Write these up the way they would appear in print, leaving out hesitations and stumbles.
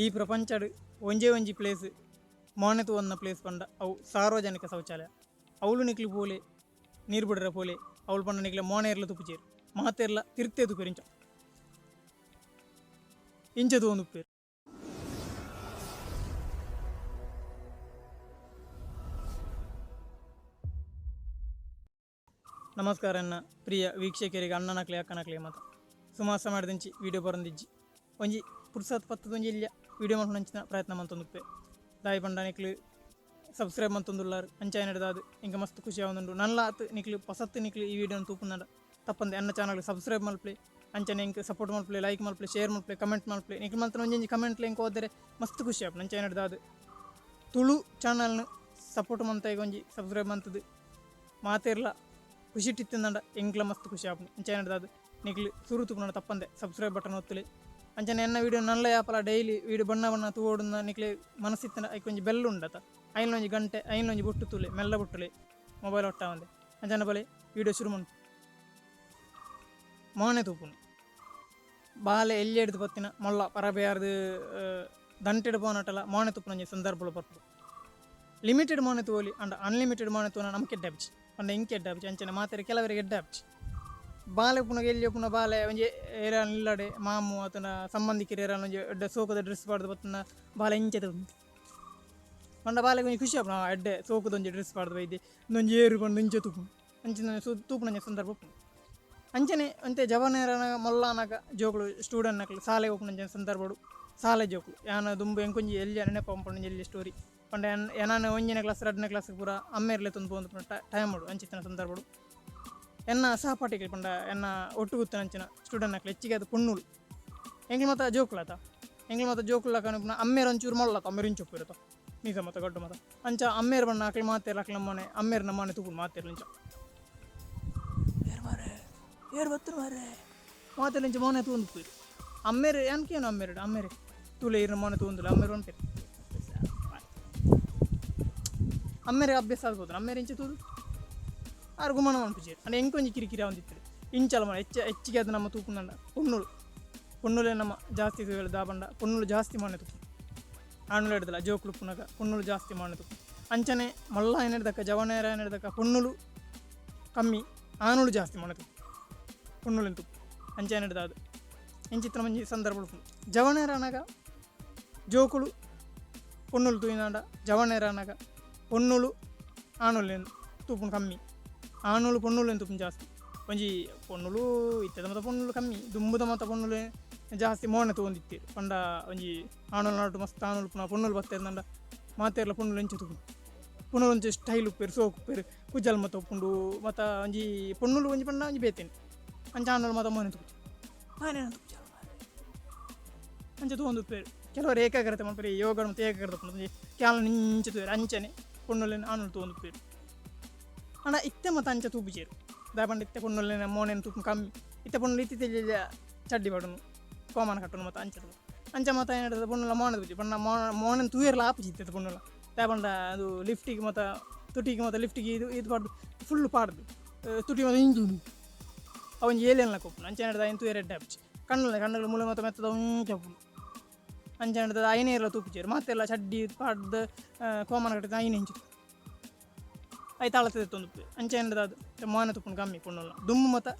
ಈ ಪ್ರಪಂಚಡ್ ಒಂಜೇ ಒಂಜಿ ಪ್ಲೇಸ್ ಮಾನ್ಯತೆ ಒಂದ ಪ್ಲೇಸ್ ಪಂಡ ಅವು ಸಾರ್ವಜನಿಕ ಶೌಚಾಲಯ. ಅವಳು ನಿಕ್ಲು ಪೋಲೆ ನೀರು ಬಿಡ್ರೆ ಪೋಲೆ ಅವಳು ಪಂಡ ನಿಕ್ಲೆ ಮೋನೆ ಇರ್ಲ ತುಪ್ಪುಚೇರು ಮಾತೆರ್ಲ ತಿರ್ತೆ ತುಪ್ಪೇರು ಇಂಚದು ಒಂದು ಉಪ್ಪೇರು. ನಮಸ್ಕಾರ ಅನ್ನ ಪ್ರಿಯ ವೀಕ್ಷಕರಿಗೆ ಅಣ್ಣನಕ್ಲೆ ಅಕ್ಕನಕ್ಲೆ ಮಾತ ಸುಮಾಸ ಮಾಡಿದಂಚಿ ವಿಡಿಯೋ ಬರಂದಿಜ್ಜಿ ಒಂಜಿ ಪುರ್ಸತ್ ಪತ್ತದೊಂಜಿ ಇಲ್ಲ ವಿಡಿಯೋ ಮಾಡ್ಕೊಂಡಂಚಿನ ಪ್ರಯತ್ನ ಮಂತೊಂದುಪ್ಪೆ ದಾಯಿ ಪಂಡ ನಿಕ್ಲು ಸಬ್ಸ್ಕ್ರೈಬ್ ಮಂತೊಂದುಲ್ಲಾರು ಅಂಚಾಯ ನಡೆದಾದು ಇಂಕ ಮಸ್ತ್ ಖುಷಿ ಆವೊಂದುಂಡು ನಲ್ಲ ಆತು ನಿಕ್ಲು ಪಸತ್ತು ನಿಕ್ಲು ಈ ವಿಡಿಯೋನ ತೂಪುಂಡ ತಪ್ಪಂದೆ ಅನ್ನ ಚಾನಲ್ಗೆ ಸಬ್ಸ್ಕ್ರೈಬ್ ಮಲ್ಪ್ಲೆ ಅಂಚನೆ ಇಂಕ ಸಪೋರ್ಟ್ ಮಲ್ಪ್ಲೆ ಲೈಕ್ ಮಲ್ಪ್ಲೆ ಶೇರ್ ಮಲ್ಪ್ಲೆ ಕಮೆಂಟ್ ಮಲ್ಪ್ಲೆ ನಿಕ್ಲು ಮಾತ್ರ ಒಂಜಿ ಕಮೆಂಟ್ಲೆ ಇಂಕ ಹೋದರೆ ಮಸ್ತ್ ಖುಷಿ ಆಪು ಅಂಚಾಯ ನಡೆದಾದು ತುಳು ಚಾನಲ್ನ ಸಪೋರ್ಟ್ ಮಂತ ಈಗ ಒಂಜಿ ಸಬ್ಸ್ಕ್ರೈಬ್ ಮಂತದ್ದು ಮಾತೆರ್ಲ ಖುಷಿ ಟಿತ್ತಂಡ ಎಂಕ್ಲ ಮಸ್ತ್ ಖುಷಿ ಆಪು ಅಂಚಾಯ ನಡೆದಾದು ನಿಕ್ಲು ಸುರು ತುಪ್ಪುನ ತಪ್ಪಂದೆ ಸಬ್ಸ್ಕ್ರೈಬ್ ಬಟನ್ ಒತ್ತಲಿ ಅಂಚನೆ ಎನ್ನ ವಿಡಿಯೋ ನಲ್ಲ ಯಾಪಲ ಡೈಲಿ ವಿಡಿಯೋ ಬಣ್ಣ ಬಣ್ಣ ತೂವೋಡುನ ನಿಕ್ಲೆ ಮನಸ್ಸಿತ್ತನ ಐಕ್ ಒಂಜಿ ಬೆಲ್ ಉಂಡತ ಐನೊಂಜಿ ಗಂಟೆ ಐನೊಂಜಿ ಬುಟ್ಟು ತುಲೆ ಮೆಲ್ಲ ಬುಟ್ಟಲೆ ಮೊಬೈಲ್ ಒಟ್ಟ ಒಂದೆ ಅಂಚನ ಬಲೆ ವಿಡಿಯೋ ಶುರು ಮಣ್ಣು ಮೋನೆ ತೂಪುನು ಬಾಲೆ ಎಲ್ಲಿ ಹಿಡಿದು ಬತ್ತಿನ ಮೊಲ್ಲ ಪರಬೇಯಾರ್ದು ದಂಟೆಡ್ ಪೋನಟಲ ಮೋನೆ ತುಪ್ಪುನ ಸಂದರ್ಭಗಳು ಬರ್ತು ಲಿಮಿಟೆಡ್ ಮೋನೆ ತೂಲಿ ಅಂಡ್ ಅನ್ಲಿಮಿಟೆಡ್ ಮೋನೆ ತೂನ ನಮ್ಗೆ ಎಡ್ಡಾಬಿಚಿ ಪಂಡ ಇಂಕೆ ಎಡ್ಡಾಬಿಚಿ ಅಂಚನೆ ಮಾತಾರೆ ಕೆಲವರಿಗೆ ಎಡ್ಡಾಬಿಚಿ ಬಾಲೆ ಪುನಃ ಎಲ್ಲಿ ಪುನಃ ಬಾಲೆ ಒಂಜಿ ಏರಾನ್ ಇಲ್ಲಡೆ ಮಾಮು ಆತನ ಸಂಬಂಧಿಕರು ಏರಾನ್ ಒಂಜಿ ಎಡ್ಡೆ ಸೋಕದ ಡ್ರೆಸ್ ಪಾಡ್ದು ಬತ್ತನ ಬಾಲೆ ಇಂಚೆದ ಉಂಟು ಪಂಡ ಬಾಲೆಗೆ ಒಂಜಿ ಖುಷಿ ಆಪುನ ಎಡ್ಡೆ ಸೋಕದೊಂಜಿ ಡ್ರೆಸ್ ಪಾಡ್ದು ಬೈದೆ ಇನ್ನೊಂಜಿ ಏರು ಪಂಡು ಇಂಚೆ ತೂಪು ಅಂಚಿನ ತೂಪುನ ಸಂದರ್ಭ ಉಪ್ಪುನು ಅಂಚನೆ ಅಂತೆ ಜವನೇರನ ಮೊಲ್ಲಾನಗ ಜೋಕುಲು ಸ್ಟೂಡೆಂಟ್ ನಕ್ಲು ಸಾಲೆ ಹೋಗ್ನ ಸಂದರ್ಭಡು ಸಾಲೆ ಜೋಕುಲು ಯಾನ ದುಂಬು ಎಂಕೊಂಜಿ ಎಲ್ಲಿ ನೆನಪು ಪಂಪುಂಡು ಎಲ್ಲಿ ಸ್ಟೋರಿ ಪಂಡ ಎನಾನ ಒಂಜನೇ ಕ್ಲಾಸ್ ಎರಡನೇ ಕ್ಲಾಸ್ ಪೂರ ಅಮ್ಮೇರ್ಲೆ ತಂದು ಬಂದು ಟೈಮ್ ಮಾಡು ಅಂಚಿತ್ತಿನ ಸಂದರ್ಭಡು ಎನ್ನ ಸಹಪಾಠಿಗಳು ಪಂಡ ಎನ್ನ ಒಟ್ಟು ಗುತ್ತಿನ ಅಂಚಿನ ಸ್ಟೂಡೆಂಟ್ ನಕ್ಲು ಹೆಚ್ಚಿಗೆ ಅದು ಪುಣ್ಣುಳು ಎಂಗ್ಲಿ ಮಾತ ಜೋಕುಲತ ಎಂಗ್ಲಿ ಮಾತ ಜೋಕುಲ ಕಣ ಅಮ್ಮೇರು ಒಂಚೂರು ಮೊಲ್ಲತ ಅಮ್ಮೇರು ಇಂಚೊಪ್ಪು ಇರುತ್ತ ನೀಸ ಮತ ಗಡ್ಡು ಮತ ಅಂಚ ಅಮ್ಮೇರು ಬಣ್ಣ ಹಾಕಲಿ ಮಾತೇರ್ಲ ಹಾಕಲಿ ನಮ್ಮನೆ ಅಮ್ಮೇರು ನಮ್ಮನೆ ತಗೊಂಡು ಮಾತೇರ್ಲ ಇಂಚ ಏರು ಬತ್ತರು ಮಾರೆ ಮಾತೇರ್ಲ ಇಂಚ ಮೋನೆ ತಗೊಂಡು ಪೋಯ್ರು ಅಮ್ಮೇರು ಏನಕೇನು ಅಮ್ಮೇರು ಅಮ್ಮೇರೆ ತುಲೆ ಇರೋ ಮೋನೆ ತಗೊಂಡಿಲ್ಲ ಅಮ್ಮೇರು ಒಂಟೇರು ಅಮ್ಮೇರೆ ಅಭ್ಯಾಸ ಆಗ್ಬೋದು ಅಮ್ಮೇರೆ ಇಂಚೆ ತೂದು ಆರು ಗುಮನ ಮನ್ಪುಜೇರು ಅಂದ್ರೆ ಎಂಕೊಂಜಿ ಕಿರಿಕಿರಿ ಒಂದಿತ್ತು ಇಂಚಲ ಮನ ಹೆಚ್ಚಿಗೆ ಅದು ನಮ್ಮ ತೂಪುಂಡ ಪುಣ್ಣುಲೆ ನಮ್ಮ ಜಾಸ್ತಿ ದಾಬಂಡ ಪುಣ್ಣುಳು ಜಾಸ್ತಿ ಮನೆ ತುಪ್ಪು ಆಣುಲು ಹಿಡ್ದಲ್ಲ ಜೋಕುಲು ಪುನಗ ಪುಣ್ಣುಳು ಜಾಸ್ತಿ ಮನೆ ತುಪ್ಪು ಅಂಚನೆ ಮಲ್ಲ ಏನು ಹಿಡ್ದಕ್ಕ ಜವನೇರ ಏನು ಹಿಡ್ದಕ್ಕ ಪುಣ್ಣುಳು ಕಮ್ಮಿ ಆಣುಳು ಜಾಸ್ತಿ ಮನೆ ತುಪ್ಪು ಪುಣ್ಣುಳಿನ ತುಪ್ಪು ಅಂಚೆನ ಹಿಡ್ದ ಅದು ಇಂಚಿತ್ರ ಮಂಜಿ ಸಂದರ್ಭ ಜವನೇರ ಅನಾಗ ಜೋಕುಳು ಪುಣ್ಣುಳು ತೂಯಿನಾಂಡ ಜವನೇರ ಅನಾಗ ಪೊಣ್ಣುಳು ಆಣುಲಿನ ತೂಪುನು ಕಮ್ಮಿ ಆಣುಳು ಪೊಣ್ಣುಳು ತುಪ್ಪು ಜಾಸ್ತಿ ಒಂಜಿ ಪೊಣ್ಣುಳು ಇತ್ತದ ಮತ ಪೊಣ್ಣುಳು ಕಮ್ಮಿ ದುಂಬುದ ಮತ ಪೊಣ್ಣುಳು ಜಾಸ್ತಿ ಮೋನೆ ತೊಗೊಂಡಿತ್ತೀರು ಪಂಡ ಒಂಜಿ ಆಣುಳು ನಾಟು ಮಸ್ತ್ ಆಣುಳು ಪುನಃ ಪೊಣ್ಣುಳು ಬರ್ತೇರಂಡ ಮಾತೆರ್ಲ ಪೊಣ್ಣುಳು ಎಂಚು ತುಪ್ಪು ಪುನಃ ಒಂಚು ಸ್ಟೈಲ್ ಉಪ್ಪೇರು ಸೋಕು ಉಪ್ಪೇರು ಕುಜ್ಜಲ್ ಮತ ಉಪ್ಪುಂಡು ಮತ್ತ ಒಂಜಿ ಪೊಣ್ಣುಳು ಒಂಜಿ ಪಂಡ ಒಂಜಿ ಬೇತೇನೆ ಅಂಚ ಆಣುಳು ಮತ ಮೋನೆ ತುಪ್ಪು ಅಂಚ ತೊಗೊಂಡು ಉಪ್ಪೇರು ಕೆಲವರು ಏಕಾಗ್ರತೆ ಮಾಡ್ತಾರೆ ಯೋಗ ಮತ್ತು ಏಕಾಗ್ರತೆ ಪಂಡ ಕ್ಯಾಲ ನಿಂಚು ತೂರು ಅಂಚನೆ ಪೊಣ್ಣುಳಿನ ಆಣುಳು ತೊಗೊಂಡು ಉಪ್ಪೇರು ಅಣ್ಣ ಇತ್ತೆ ಮತ್ತು ಅಂಚ ತೂಪುಚೇರು ದಾಪಂಡ ಇತ್ತೆ ಪೊಣ್ಣುಲಿನ ಮೋನೆನ ತುಪ್ಪು ಕಮ್ಮಿ ಇತ್ತೆ ಪೊಣ್ಣು ಇತ್ತಿಲ್ಲ ಚಡ್ಡಿ ಬಡನು ಕೋಮನ ಕಟ್ಟನು ಮತ್ತು ಅಂಚ ಮತ ಏನು ಹೇಳಿದ್ರೆ ಪೊಣ್ಣುಲ ಮೋನೆ ತುಚ್ಚಿ ಪಣ್ಣ ಮೋನೆನ ತೂಯರ್ಲ ಆಪುಜಿ ಇತ್ತೆ ಪೊಣ್ಣುಲ ದಾಪಂಡ ಅದು ಲಿಫ್ಟಿಗೆ ಮತ್ತು ತುಟಿಗೆ ಮತ್ತು ಲಿಫ್ಟಿಗೆ ಇದು ಪಾಡ್ದು ಫುಲ್ಲು ಪಾಡ್ದು ತುಟಿ ಮತ್ತು ಹಿಂದು ಅವನ್ ಏಲೆಲ್ಲ ಕೊಪ್ಪು ಅಂಚೆ ಹೇಳಿದ ಏನು ತೂಯರ್ ಎಡ್ಡೆ ಆಪುಜಿ ಕಣ್ಣುಗಳು ಮುಳೆ ಮತ್ತು ಮೆತ್ತದ ಚಪ್ಪು ಅಂಚೆ ಹೇಳಿದ ಐನೇ ಇರಲ್ಲ ತೂಪುಚೇರು ಮತ್ತೆಲ್ಲ ಚಡ್ಡಿ ಪಾಡ್ದು ಕೋಮನ ಕಟ್ಟಿದ ಐನೇ ಹಿಂಚು ಐದು ತಾಳತ್ತದೆ ತೊಂದುತ್ತೇವೆ ಅಂಚೆ ಏನದ ಅದು ಮೋನೆ ತುಪ್ಪು ಕಮ್ಮಿ ಪುಣ್ಣುಲ್ಲ ದುಮ್ಮು ಮತ್ತು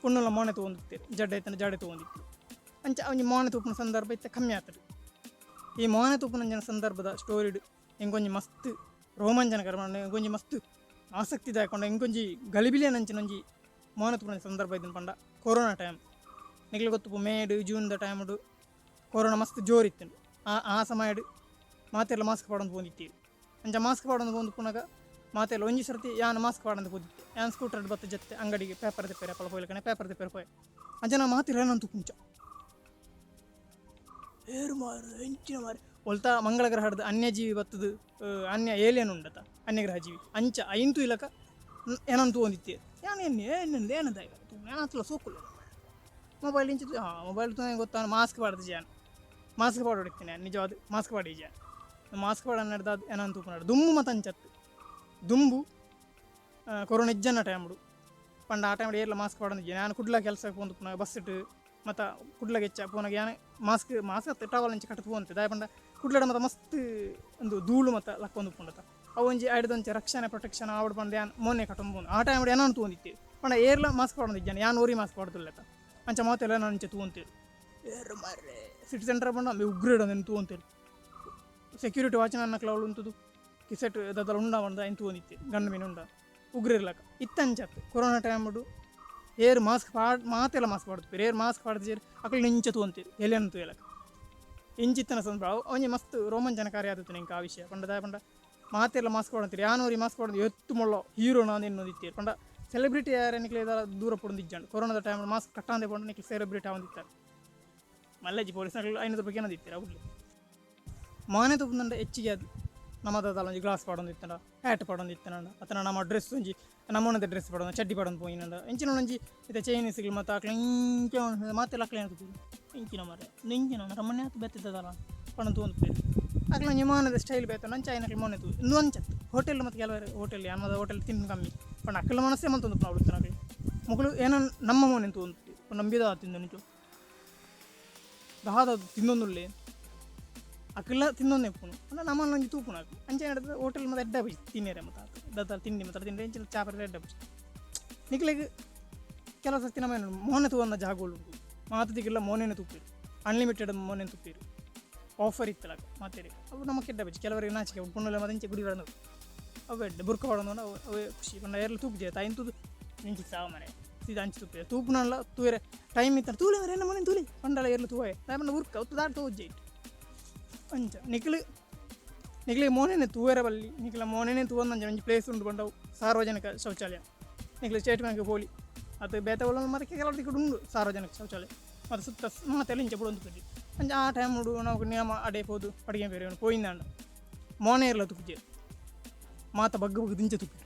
ಪುಣ್ಣುಲ್ಲ ಮೋನೆ ತೊಗೊಂಡಿತ್ತೇವೆ ಜಡ್ಡೆ ಐತನ ಜಡೆ ತೊಗೊಂಡಿತ್ತು ಅಂಚೆ ಅವನಿಗೆ ಮೋನೆ ತುಪ್ಪನ ಸಂದರ್ಭ ಇತ್ತೆ ಕಮ್ಮಿ ಆಗ್ತದೆ ಈ ಮೋನೆ ತುಪ್ಪನ ಸಂದರ್ಭದ ಸ್ಟೋರಿಡ್ ಹೆಂಗೊಂಜಿ ಮಸ್ತ್ ರೋಮಾಂಚನಕರ ಹೆಂಗೊಂಜಿ ಮಸ್ತ್ ಆಸಕ್ತಿದಾಯಕೊಂಡ ಹೆಂಗೊಂಜಿ ಗಲಿಬಿಲಿಯ ನಂಚಿನೊಂಜಿ ಮೋನೆ ತುಪ್ಪನ ಸಂದರ್ಭ ಇದನ್ನು ಪಂಡ ಕೊರೋನಾ ಟೈಮ್ ನಿಗ್ಲಿ ಗೊತ್ತು ಮೇಡು ಜೂನ್ದ ಟೈಮಡು ಕೊರೋನಾ ಮಸ್ತ್ ಜೋರಿತ್ತು ಆ ಸಮಯಡು ಮಾತೆಲ್ಲ ಮಾಸ್ಕ್ ಪಾಡೊಂದು ಬಂದಿತ್ತೀವಿ ಅಂಚ ಮಾಸ್ಕ್ ಪಾಡೊಂದು ಬಂದು ಪುನಗ ಮಾತೆಲ್ಲ ಒಂಜಿ ಸರ್ತಿ ಯಾನು ಮಾಸ್ಕ್ ಪಾಡಂದು ಕೂದಿತ್ತೆ ಯಾನು ಸ್ಕೂಟರ್ ಬತ್ತ ಜತ್ತೆ ಅಂಗಡಿಗೆ ಪೇಪರ್ ತೆಪ್ಪೇರೆ ಅಪ್ಪಳ ಹೋಗ್ಲಿಕ್ಕೆ ಪೇಪರ್ ತೆಪ್ಪೇರೆ ಹೋಯ್ ಅಂಚನ ಮಾತಿರ ಏನಂತ ಕುಂಚ ಏರು ಮಾರು ಹೆಂಚಿನ ಮಾರಿ ಹೊಲ್ತಾ ಮಂಗಳ ಗ್ರಹದ ಅನ್ಯಜೀವಿ ಬತ್ತದು ಅನ್ಯ ಏಲಿಯನ್ ಉಂಡತ ಅನ್ಯಗ್ರಹ ಜೀವಿ ಅಂಚ ಐಂತು ಇಲಕ ಏನಂತೂ ಒಂದಿತ್ತೆ ಏನಂದು ಏನದ ಏನಂತಲ್ಲ ಸೋಕುಲ್ಲ ಮೊಬೈಲ್ ಇಂಚು ಮೊಬೈಲ್ ಗೊತ್ತಾನ ಮಾಸ್ಕ್ ಪಾಡ್ದು ಜಾನ್ ಮಾಸ್ಕ್ ಪಾಡು ಹೊಡಿತೀನಿ ನಿಜವಾದ ಮಾಸ್ಕ್ ಪಾಡಿ ಜಾನ್ ಮಾಸ್ಕ್ ಪಾಡ ನಡೆದ ಏನಂತೂ ನಾಡು ದುಮ್ಮು ಮತ್ತು ಅಂಚತ್ತು ದುಂಬು ಕೊರೋನಾ ಇಜ್ಜನ ಟೈಮ್ಡು ಪಂಡ ಆ ಟೈಮ್ ಏರ್ಲ ಮಾಸ್ಕ್ ಪಾಡಂದಿದ್ದೆ ನಾನು ಕುಡ್ಲ ಕೆಲಸಕ್ಕೆ ಒಂದು ಪುನಃ ಬಸ್ ಇಟ್ಟು ಮತ್ತು ಕುಡ್ಲಗೆ ಹೆಚ್ಚ ಪೋನಾಗ ಯಾನೆ ಮಾಸ್ಕ್ ಅತ್ತ ಟವಲ್ ಹಂಚಿ ಕಟ್ಟದು ಪೋಂತೆ ದಾಯಪಂಡ ಕುಡ್ಲಡ ಮತ್ತು ಮಸ್ತ್ ಒಂದು ಧೂಳು ಮತ್ತು ಲಕ್ಕೊಂದು ಪುಂಡತ ಅವು ಒಂಜಿ ಆಡಿದಂಚೆ ರಕ್ಷಣೆ ಪ್ರೊಟೆಕ್ಷನ್ ಆವಡ್ ಬಂದು ಯಾನ್ ಮೊನ್ನೆ ಕಟ್ಟೊಂದು ಪೋನು ಆ ಟೈಮ್ ಏನಾನು ತಗೊಂಡಿತ್ತೇವೆ ಪಂಡ ಏರ್ಲ ಮಾಸ್ಕ್ ಪಡೋದಿದ್ದಾನೆ ಯಾನು ಓರಿ ಮಾಸ್ಕ್ ಪಡ್ದಿಲ್ಲತ ಅಂಚ ಮಾತೆಲ್ಲ ನಾನು ಅಂಚೆ ತಗೊಂತೇವೆ ಏರು ಮಾರ್ರೆ ಸಿಟಿ ಸೆಂಟರ್ ಬಂಡ ಉಗ್ರೇಡ್ ಅಂದೇನು ತಗೊಂತೇವೆ ಸೆಕ್ಯೂರಿಟಿ ವಾಚ್ಮ್ಯಾನ್ ಕ್ಲೌಡ್ ಉಂಟದು ಕಿಸೆಟ್ ದದ್ದಲ್ಲ ಉಂಡ ಬಂದ ಆಯ್ತು ತಗೊಂಡಿತ್ತೆ ಗಂಡು ಮೀನು ಉಂಡ ಉಗ್ರಿರ್ಲಕ್ಕ ಇತ್ತಂಚತ್ತು ಕೊರೋನಾ ಟೈಮ್ ಏರ್ ಮಾಸ್ಕ್ ಮಾತೆಲ್ಲ ಮಾಸ್ಕ್ ಪಾಡ್ತೀರಿ ಏರ್ ಮಾಸ್ಕ್ ಪಾಡ್ತೀರಿ ಅಕ್ಕಳು ನಿಂಚೆ ತಗೊಂತೀರಿ ಎಲೆಯನ್ನು ತೂಯಲಕ್ಕ ಇಂಚಿತ್ತನ ಸಂದ್ರ ಅವನಿಗೆ ಮಸ್ತ್ ರೋಮಾಂಚನಕಾರಿ ಆದತ್ತು ನಿಂಗೆ ಆ ವಿಷಯ ಪಂಡ ಮಾತೆಲ್ಲ ಮಾಸ್ಕ್ ಪಾಡ್ತೀರಿ ಯಾನೂರಿ ಮಾಸ್ಕ್ ಪಾಡೋದು ಎತ್ತು ಮೊಳ್ಳ ಹೀರೋ ನಾನು ಎನ್ನೋದಿತ್ತೀರಿ ಪಂಡ ಸೆಲೆಬ್ರಿಟಿ ಯಾರು ನಿಕ್ಲೆ ದೂರ ಪಡೋದಿಜ್ಜಂಡು ಕೊರೋನಾದ ಟೈಮ್ ಮಾಸ್ಕ್ ಕಟ್ಟಾಂದೆ ಪಂಡು ನಿಕ್ಲೆ ಸೆಲೆಬ್ರಿಟಿ ಆವಂದಿತ್ತಾರೆ ಮಲ್ಲೆಜಿ ಪೊಲೀಸ್ ₹500 ಏನದಿತ್ತೀರಿ ಅವ್ರಿಗೆ ಮಾನೆ ತಗೊಂಡ ಹೆಚ್ಚಿಗೆ ಅದು ನಮ್ಮದಲ್ಲ ಒಂಜಿ ಗ್ಲಾಸ್ ಪಡೊಂದಿತ್ತಂಡ ಹ್ಯಾಟ್ ಪಡೊಂದಿತ್ತನಂಡ ಅತನ ನಮ್ಮ ಡ್ರೆಸ್ ಒಂಜಿ ನಮ್ಮನದ ಡ್ರೆಸ್ ಪಡೋದು ಚಡ್ಡಿ ಪಡೊಂದು ಪೋಯಿನಂಡ ಎಂಚಿನ ಒಂಜಿ ಇದು ಚೈನೀಸ್ಗಳು ಮತ್ತು ಆಕಳ ಇಂಚೆ ಮಾತೆಲ್ಲ ಆಕಳ ಏನಂತೀವಿ ಇಂಚಿನ ಮರೆ ಇಂಚಿನ ರಮ್ಮನೆ ಆತು ಬೆತ್ತಿದ್ದದಲ್ಲ ಪಣ ತಗೊಂಡ್ಪೇರು ಆಕಳ ನಿಮಾನದ ಸ್ಟೈಲ್ ಬೇತ ನಂಚ ಐನಕ್ಳು ಮೊನ್ನೆ ತೂ ಇನ್ನೂ ಅಂಚತ್ತು ಹೋಟೆಲ್ ಮತ್ತು ಕೆಲವರು ಹೋಟೆಲ್ ಅನ್ನದ ಹೋಟೆಲ್ ತಿನ್ನು ಕಮ್ಮಿ ಪಣ ಅಕ್ಕಳ ಮನಸ್ಸೇ ಮಂತೊಂದು ನಾವು ಬಿಡ್ತಾನೆ ಆಕಳು ಮಗಳು ಏನೋ ನಮ್ಮ ಮೊನ್ನೆ ತಗೊಂಡು ನಂಬಿದ ತಿಂದು ನಿಜು ದಾದ ತಿನ್ನೊಂದುಳ್ಳೆ ಅಕ್ಕಲ್ಲ ತಿನ್ನೊಂದು ಎಪ್ಪುನು ಅಂದ್ರೆ ನಮ್ಮಲ್ಲಿ ಒಂಜಿ ತೂಪುನು ಹಾಕು ಅಂಚೆ ಹೇಳಿದ್ರೆ ಹೋಟೆಲ್ ಮತ್ತು ಎಡ್ಡ ಬಜಿ ತಿನ್ನೇರೆ ಮತ್ತು ದದ್ದ ತಿಂಡಿ ಮತ್ತು ತಿಂಡಿ ಎಂಚಿನ ಚಾಪರ ಎಡ್ಡ ಬಜಿ ನಿಕ್ಲಿಗೆ ಕೆಲವು ಸರ್ತಿ ನಮ್ಮ ಮೋನೆ ತಗೊಂಡ ಜಾಗಗಳು ಮಾತದಿಗೆಲ್ಲ ಮೋನೆನೇ ತುಪ್ಪಿರು ಅನ್ಲಿಮಿಟೆಡ್ ಮೋನೆ ತುಪ್ಪಿರು ಆಫರ್ ಇತ್ತಲ್ಲ ಮಾತೇರಿ ಅವು ನಮ್ಮ ಕೆಡ್ಡ ಬಜಿ ಕೆಲವರಿಗೆ ನಾಚಿಕೆ ಪುಣ್ಣಲ್ಲ ಮತ್ತು ಇಂಚೆ ಗುಡಿ ಬರೋದು ಅವು ಎಡ್ಡೆ ಬುರ್ಕ ಹೊಡೋದು ಅವೇ ಖುಷಿ ಪಂಡ ಎಲ್ಲ ತೂಪಿದೆ ತಾಯಿನ ನಿಂಚಿ ಸಾವ ಮನೆ ಸೀದಾ ಹಂಚಿ ತುಪ್ಪಿದೆ ತೂಪುನಲ್ಲ ತೂರೆ ಟೈಮ್ ಇತ್ತ ತೂಲೆ ಮರೆ ನಮ್ಮ ಮನೆ ತೂಲಿ ಪಂಡಲ್ಲ ಏರ್ಲು ತೂವೆ ಪಂಡ ಉರ್ಕ ಅವತ್ತು ದಾಟ್ ತೋಜ್ಜೆ ಅಂಚ ನಿಕ್ಲಿಗೆ ಮೋನೇನೆ ತೂವೆರ ಬಲ್ಲಿ ನಿಕ್ಲ ಮೋನೇನೆ ತೂವೊಂದು ಅಂಚ ಒಂಜಿ ಪ್ಲೇಸ್ ಉಂಡು ಬಂಡವು ಸಾರ್ವಜನಿಕ ಶೌಚಾಲಯ ನಿಕ್ಲೆ ಸ್ಟೇಟ್ ಬ್ಯಾಂಕ್ ಪೋಲಿ ಅದು ಬೇತವಲ್ಲ ಮತ್ತೆ ಕೆಲವು ತಿಕ್ಕಡು ಉಂಡು ಸಾರ್ವಜನಿಕ ಶೌಚಾಲಯ ಮತ್ತು ಸುತ್ತ ಮಾತೆಲ್ಲ ಇಂಚ ಬಿಡೊಂದು ಪುಜಿ ಅಂಚ ಆ ಟೈಮ್ ಉಂಡು ನಾವು ನಿಯಮ ಅಡೆ ಪೋದು ಅಡಿಗೆ ಬೇರೆ ಪೋಯಿಂದಾಂಡ ಮೋನೆ ಇರಲ್ಲ ತುಪ್ಪಿ ಮಾತ ಬಗ್ಗ ದಿಂಚೆ ತುಪ್ಪಿ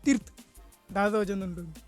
ತೀರ್ಥ ದಾದೋಜೊಂದುಂಡು